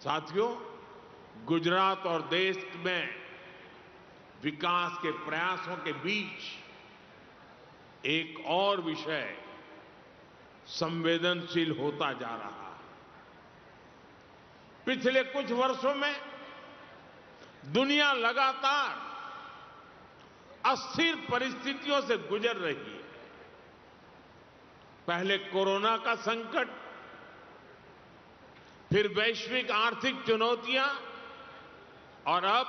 साथियों, गुजरात और देश में विकास के प्रयासों के बीच एक और विषय संवेदनशील होता जा रहा है। पिछले कुछ वर्षों में दुनिया लगातार अस्थिर परिस्थितियों से गुजर रही है। पहले कोरोना का संकट, फिर वैश्विक आर्थिक चुनौतियां और अब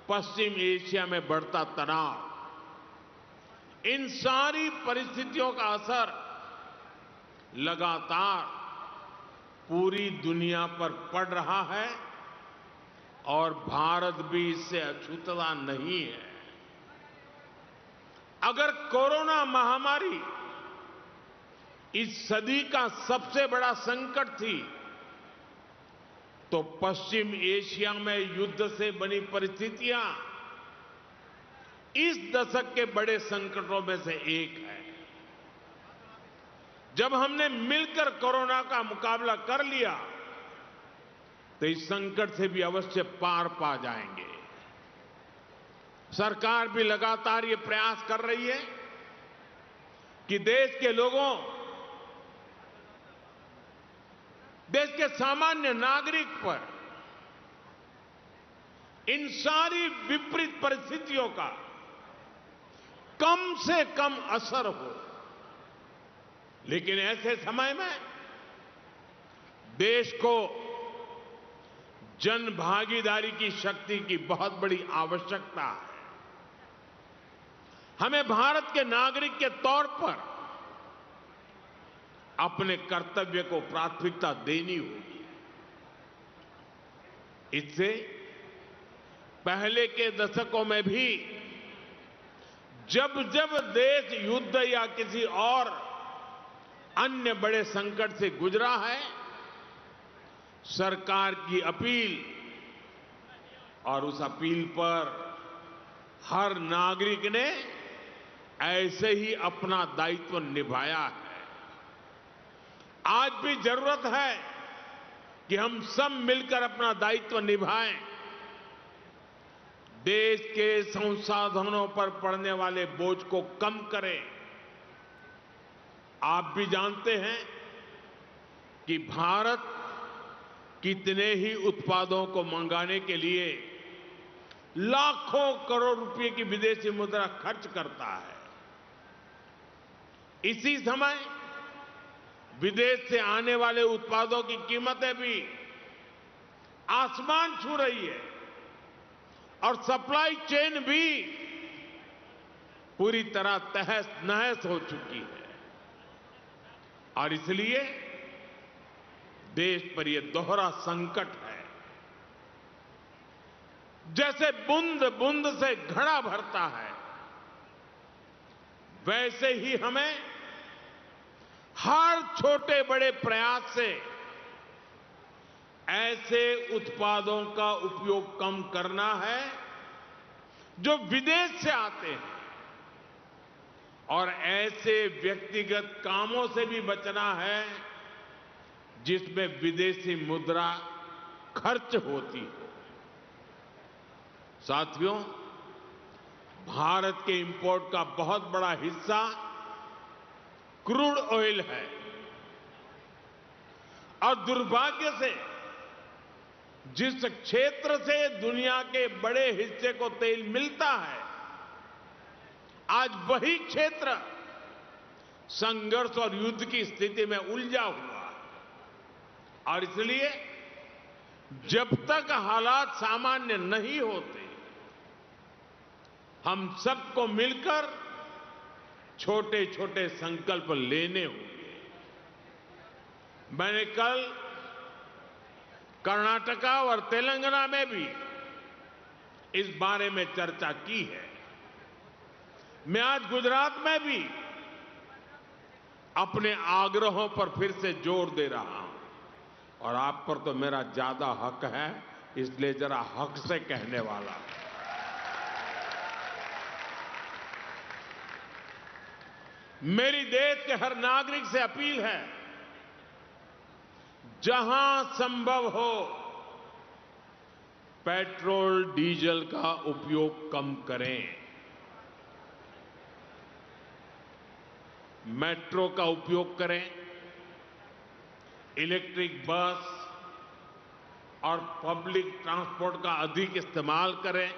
पश्चिम एशिया में बढ़ता तनाव। इन सारी परिस्थितियों का असर लगातार पूरी दुनिया पर पड़ रहा है और भारत भी इससे अछूता नहीं है। अगर कोरोना महामारी इस सदी का सबसे बड़ा संकट थी, तो पश्चिम एशिया में युद्ध से बनी परिस्थितियां इस दशक के बड़े संकटों में से एक है। जब हमने मिलकर कोरोना का मुकाबला कर लिया, तो इस संकट से भी अवश्य पार पा जाएंगे। सरकार भी लगातार ये प्रयास कर रही है कि देश के लोगों, देश के सामान्य नागरिक पर इन सारी विपरीत परिस्थितियों का कम से कम असर हो। लेकिन ऐसे समय में देश को जन भागीदारी की शक्ति की बहुत बड़ी आवश्यकता है। हमें भारत के नागरिक के तौर पर अपने कर्तव्य को प्राथमिकता देनी होगी। इससे पहले के दशकों में भी जब जब देश युद्ध या किसी और अन्य बड़े संकट से गुजरा है, सरकार की अपील और उस अपील पर हर नागरिक ने ऐसे ही अपना दायित्व निभाया है। आज भी जरूरत है कि हम सब मिलकर अपना दायित्व निभाएं। देश के संसाधनों पर पड़ने वाले बोझ को कम करें। आप भी जानते हैं कि भारत कितने ही उत्पादों को मंगाने के लिए लाखों करोड़ रुपए की विदेशी मुद्रा खर्च करता है। इसी समय विदेश से आने वाले उत्पादों की कीमतें भी आसमान छू रही है और सप्लाई चेन भी पूरी तरह तहस नहस हो चुकी है। और इसलिए देश पर यह दोहरा संकट है। जैसे बूंद बूंद से घड़ा भरता है, वैसे ही हमें हर छोटे बड़े प्रयास से ऐसे उत्पादों का उपयोग कम करना है जो विदेश से आते हैं, और ऐसे व्यक्तिगत कामों से भी बचना है जिसमें विदेशी मुद्रा खर्च होती हो। साथियों, भारत के इंपोर्ट का बहुत बड़ा हिस्सा क्रूड ऑयल है और दुर्भाग्य से जिस क्षेत्र से दुनिया के बड़े हिस्से को तेल मिलता है, आज वही क्षेत्र संघर्ष और युद्ध की स्थिति में उलझा हुआ है। और इसलिए जब तक हालात सामान्य नहीं होते, हम सबको मिलकर छोटे छोटे संकल्प लेने होंगे। मैंने कल कर्नाटका और तेलंगाना में भी इस बारे में चर्चा की है। मैं आज गुजरात में भी अपने आग्रहों पर फिर से जोर दे रहा हूं, और आप पर तो मेरा ज्यादा हक है, इसलिए जरा हक से कहने वाला हूं। मेरी देश के हर नागरिक से अपील है, जहां संभव हो पेट्रोल डीजल का उपयोग कम करें। मेट्रो का उपयोग करें, इलेक्ट्रिक बस और पब्लिक ट्रांसपोर्ट का अधिक इस्तेमाल करें,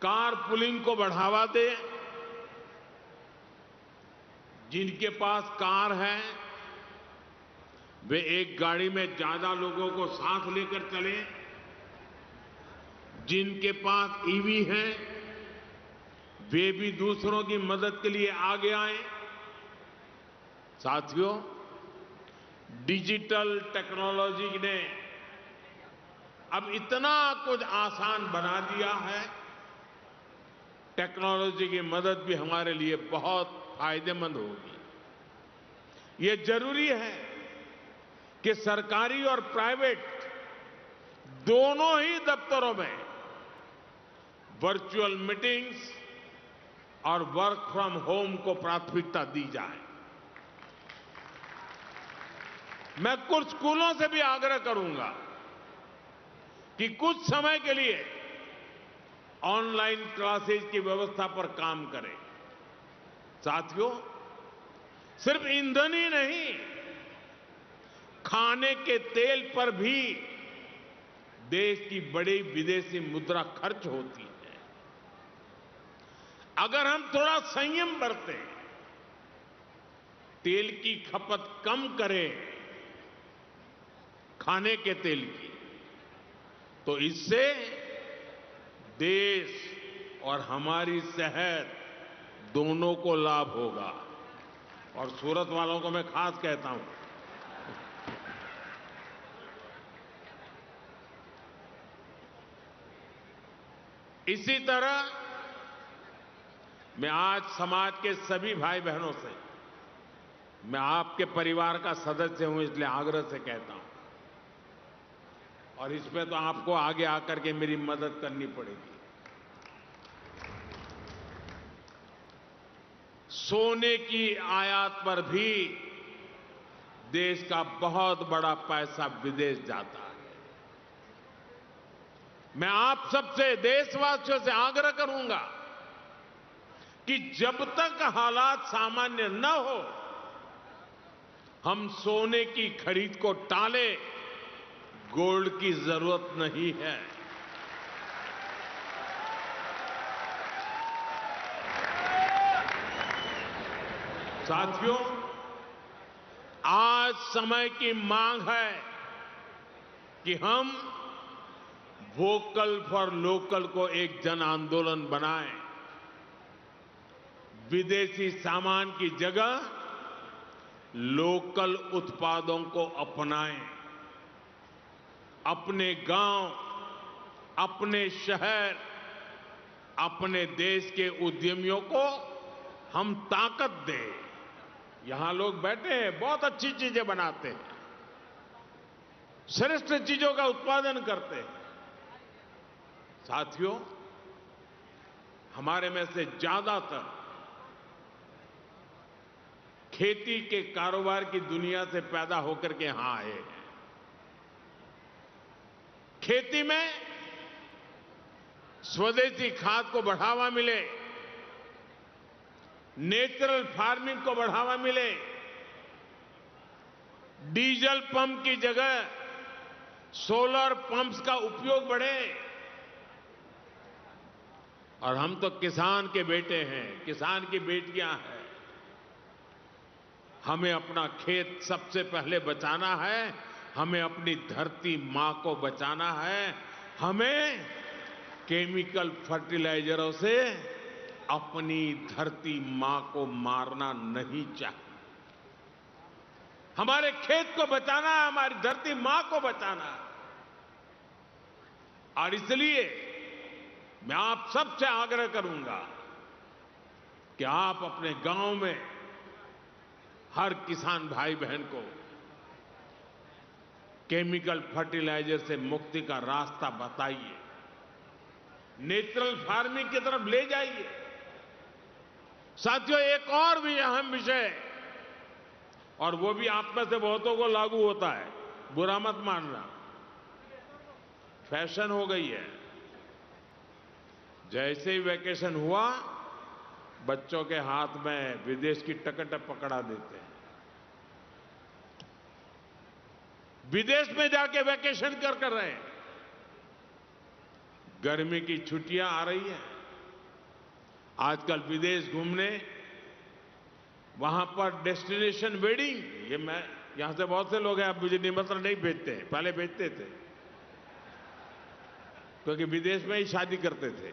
कार पुलिंग को बढ़ावा दें। जिनके पास कार है वे एक गाड़ी में ज्यादा लोगों को साथ लेकर चलें। जिनके पास ईवी है वे भी दूसरों की मदद के लिए आगे आएं। साथियों, डिजिटल टेक्नोलॉजी ने अब इतना कुछ आसान बना दिया है। टेक्नोलॉजी की मदद भी हमारे लिए बहुत फायदेमंद होगी। ये जरूरी है कि सरकारी और प्राइवेट दोनों ही दफ्तरों में वर्चुअल मीटिंग्स और वर्क फ्रॉम होम को प्राथमिकता दी जाए। मैं कुछ स्कूलों से भी आग्रह करूंगा कि कुछ समय के लिए ऑनलाइन क्लासेज की व्यवस्था पर काम करें। साथियों, सिर्फ ईंधन ही नहीं, खाने के तेल पर भी देश की बड़ी विदेशी मुद्रा खर्च होती है। अगर हम थोड़ा संयम बरतें, तेल की खपत कम करें, खाने के तेल की, तो इससे देश और हमारी सेहत दोनों को लाभ होगा। और सूरत वालों को मैं खास कहता हूं, इसी तरह मैं आज समाज के सभी भाई बहनों से, मैं आपके परिवार का सदस्य हूं इसलिए आग्रह से कहता हूं, और इसमें तो आपको आगे आकर के मेरी मदद करनी पड़ेगी। सोने की आयात पर भी देश का बहुत बड़ा पैसा विदेश जाता है। मैं आप सबसे, देशवासियों से आग्रह करूंगा कि जब तक हालात सामान्य न हो, हम सोने की खरीद को टालें। गोल्ड की जरूरत नहीं है। साथियों, आज समय की मांग है कि हम वोकल फॉर लोकल को एक जन आंदोलन बनाएं। विदेशी सामान की जगह लोकल उत्पादों को अपनाएं। अपने गांव, अपने शहर, अपने देश के उद्यमियों को हम ताकत दें। यहां लोग बैठे हैं, बहुत अच्छी चीजें बनाते हैं, श्रेष्ठ चीजों का उत्पादन करते हैं। साथियों, हमारे में से ज्यादातर खेती के कारोबार की दुनिया से पैदा होकर के यहां आए हैं। खेती में स्वदेशी खाद को बढ़ावा मिले, नेचुरल फार्मिंग को बढ़ावा मिले, डीजल पंप की जगह सोलर पंप्स का उपयोग बढ़े। और हम तो किसान के बेटे हैं, किसान की बेटियां हैं। हमें अपना खेत सबसे पहले बचाना है, हमें अपनी धरती मां को बचाना है। हमें केमिकल फर्टिलाइजरों से अपनी धरती मां को मारना नहीं चाहिए। हमारे खेत को बचाना है, हमारी धरती मां को बचाना है। और इसलिए मैं आप सबसे आग्रह करूंगा कि आप अपने गांव में हर किसान भाई बहन को केमिकल फर्टिलाइजर से मुक्ति का रास्ता बताइए, नेचुरल फार्मिंग की तरफ ले जाइए। साथियों, एक और भी अहम विषय और वो भी आप में से बहुतों को लागू होता है, बुरा मत मानना, फैशन हो गई है। जैसे ही वैकेशन हुआ, बच्चों के हाथ में विदेश की टिकट पकड़ा देते हैं, विदेश में जाके वैकेशन कर रहे हैं। गर्मी की छुट्टियां आ रही हैं, आजकल विदेश घूमने, वहां पर डेस्टिनेशन वेडिंग, ये मैं यहां से बहुत से लोग हैं, अब मुझे निमंत्रण नहीं भेजते हैं, पहले भेजते थे क्योंकि विदेश में ही शादी करते थे,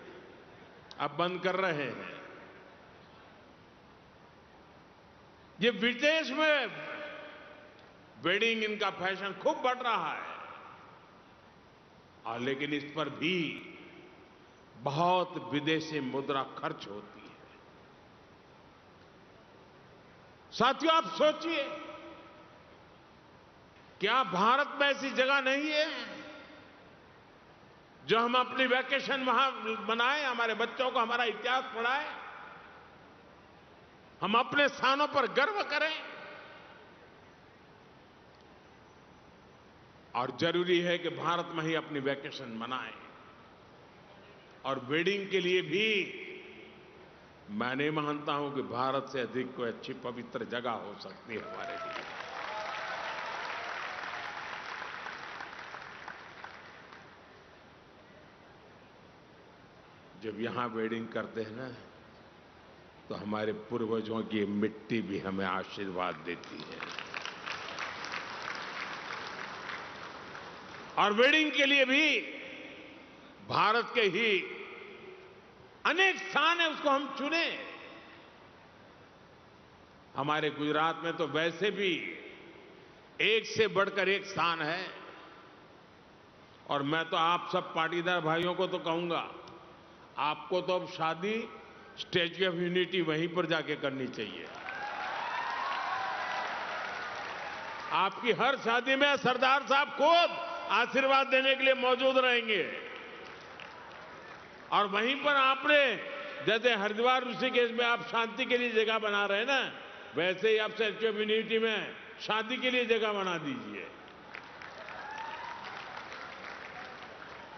अब बंद कर रहे हैं। ये विदेश में वेडिंग, इनका फैशन खूब बढ़ रहा है, और लेकिन इस पर भी बहुत विदेशी मुद्रा खर्च होती है। साथियों, आप सोचिए, क्या भारत में ऐसी जगह नहीं है जो हम अपनी वैकेशन वहां मनाएं, हमारे बच्चों को हमारा इतिहास पढ़ाएं, हम अपने स्थानों पर गर्व करें। और जरूरी है कि भारत में ही अपनी वैकेशन मनाएं। और वेडिंग के लिए भी मैं नहीं मानता हूं कि भारत से अधिक कोई अच्छी पवित्र जगह हो सकती है हमारे लिए। जब यहां वेडिंग करते हैं ना, तो हमारे पूर्वजों की मिट्टी भी हमें आशीर्वाद देती है। और वेडिंग के लिए भी भारत के ही अनेक स्थान है, उसको हम चुने। हमारे गुजरात में तो वैसे भी एक से बढ़कर एक स्थान है। और मैं तो आप सब पाटीदार भाइयों को तो कहूंगा, आपको तो अब शादी स्टैच्यू ऑफ यूनिटी वहीं पर जाके करनी चाहिए। आपकी हर शादी में सरदार साहब खुद आशीर्वाद देने के लिए मौजूद रहेंगे। और वहीं पर आपने, जैसे हरिद्वार ऋषिकेश में आप शांति के लिए जगह बना रहे हैं ना, वैसे ही आप स्टैच्यू ऑफ यूनिटी में शादी के लिए जगह बना दीजिए।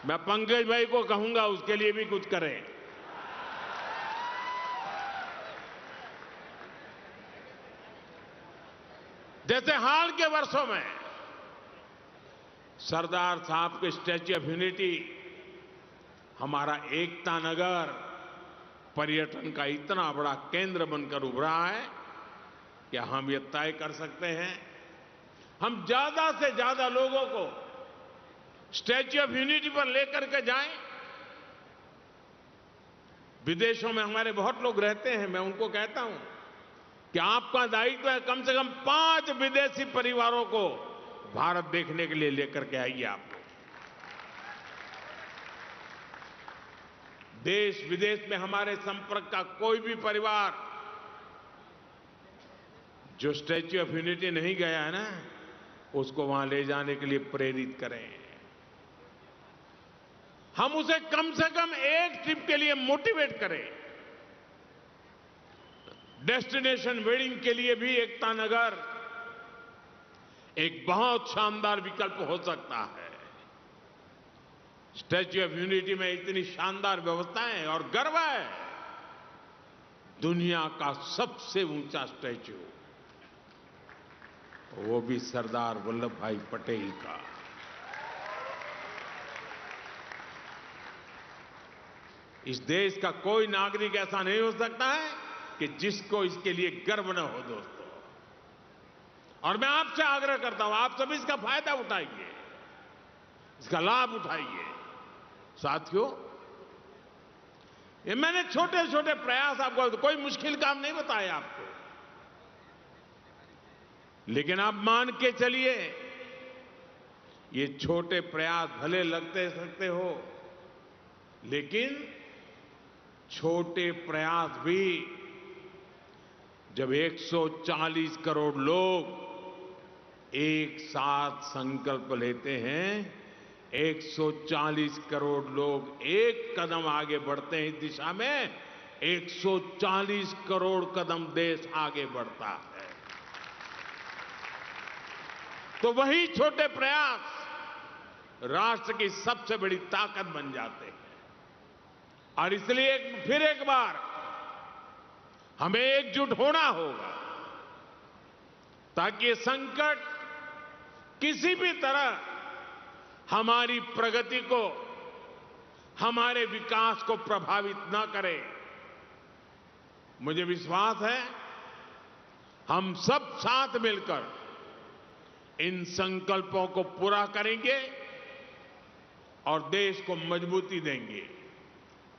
मैं पंकज भाई को कहूंगा उसके लिए भी कुछ करें। जैसे हाल के वर्षों में सरदार साहब के स्टैच्यू ऑफ यूनिटी, हमारा एकता नगर पर्यटन का इतना बड़ा केंद्र बनकर उभरा है कि हम ये तय कर सकते हैं, हम ज्यादा से ज्यादा लोगों को स्टैच्यू ऑफ यूनिटी पर लेकर के जाएं। विदेशों में हमारे बहुत लोग रहते हैं, मैं उनको कहता हूं कि आपका दायित्व है कम से कम 5 विदेशी परिवारों को भारत देखने के लिए लेकर के आइए। आप देश विदेश में हमारे संपर्क का कोई भी परिवार जो स्टैच्यू ऑफ यूनिटी नहीं गया है ना, उसको वहां ले जाने के लिए प्रेरित करें। हम उसे कम से कम एक ट्रिप के लिए मोटिवेट करें। डेस्टिनेशन वेडिंग के लिए भी एकता नगर एक बहुत शानदार विकल्प हो सकता है। स्टैच्यू ऑफ यूनिटी में इतनी शानदार व्यवस्थाएं और गर्व है, दुनिया का सबसे ऊंचा स्टैच्यू, वो भी सरदार वल्लभ भाई पटेल का। इस देश का कोई नागरिक ऐसा नहीं हो सकता है कि जिसको इसके लिए गर्व न हो दोस्तों। और मैं आपसे आग्रह करता हूं, आप सभी इसका फायदा उठाइए, इसका लाभ उठाइए। साथियों, ये मैंने छोटे छोटे प्रयास आपको, कोई मुश्किल काम नहीं बताया आपको, लेकिन आप मान के चलिए, ये छोटे प्रयास भले लगते सकते हो, लेकिन छोटे प्रयास भी जब 140 करोड़ लोग एक साथ संकल्प लेते हैं, 140 करोड़ लोग एक कदम आगे बढ़ते हैं इस दिशा में, 140 करोड़ कदम देश आगे बढ़ता है। तो वही छोटे प्रयास राष्ट्र की सबसे बड़ी ताकत बन जाते हैं। और इसलिए फिर एक बार हमें एकजुट होना होगा ताकि ये संकट किसी भी तरह हमारी प्रगति को, हमारे विकास को प्रभावित न करे। मुझे विश्वास है हम सब साथ मिलकर इन संकल्पों को पूरा करेंगे और देश को मजबूती देंगे।